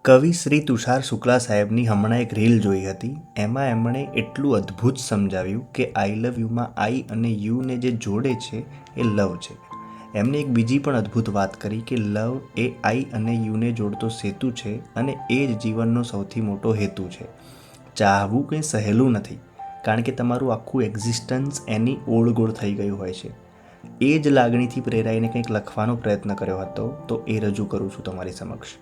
કવિ શ્રી તુષાર શુક્લા સાહેબની હમણાં એક રીલ જોઈ હતી. એમાં એમણે એટલું અદ્ભુત સમજાવ્યું કે આઈ લવ યુમાં આઈ અને યુને જે જોડે છે એ લવ છે. એમને એક બીજી પણ અદ્ભુત વાત કરી કે લવ એ આઈ અને યુને જોડતો સેતુ છે અને એ જ જીવનનો સૌથી મોટો હેતુ છે. ચાહવું કંઈ સહેલું નથી, કારણ કે તમારું આખું એક્ઝિસ્ટન્સ એની ઓળગોળ થઈ ગયું હોય છે. એ જ લાગણીથી પ્રેરાઈને કંઈક લખવાનો પ્રયત્ન કર્યો હતો, તો એ રજૂ કરું છું તમારી સમક્ષ.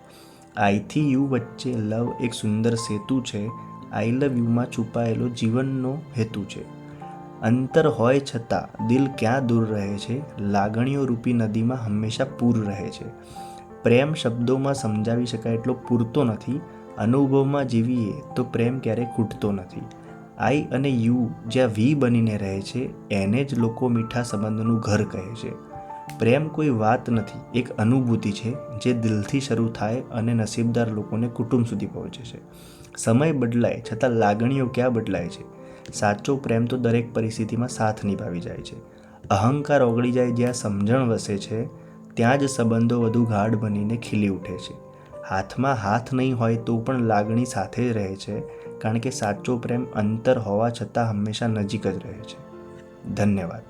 આઈથી યુ વચ્ચે લવ એક સુંદર સેતુ છે. આઈ લવ યુમાં છુપાયેલો જીવનનો હેતુ છે. અંતર હોય છતાં દિલ ક્યાં દૂર રહે છે. લાગણીઓ રૂપી નદીમાં હંમેશા પૂર રહે છે. પ્રેમ શબ્દોમાં સમજાવી શકાય એટલો પૂરતો નથી. અનુભવમાં જીવીએ તો પ્રેમ ક્યારેય ખૂટતો નથી. આઈ અને યુ જ્યાં વી બનીને રહે છે, એને જ લોકો મીઠા સંબંધનું ઘર કહે છે. પ્રેમ કોઈ વાત નથી, એક અનુભૂતિ છે જે દિલથી શરૂ થાય અને નસીબદાર લોકોને કુટુંબ સુધી પહોંચે છે. સમય બદલાય છતાં લાગણીઓ ક્યાં બદલાય છે. સાચો પ્રેમ તો દરેક પરિસ્થિતિમાં સાથ નિભાવી જાય છે. અહંકાર ઓગળી જાય જ્યાં સમજણ વસે છે, ત્યાં જ સંબંધો વધુ ગાઢ બનીને ખીલી ઉઠે છે. હાથમાં હાથ નહીં હોય તો પણ લાગણી સાથે જ રહે છે, કારણ કે સાચો પ્રેમ અંતર હોવા છતાં હંમેશા નજીક જ રહે છે. ધન્યવાદ.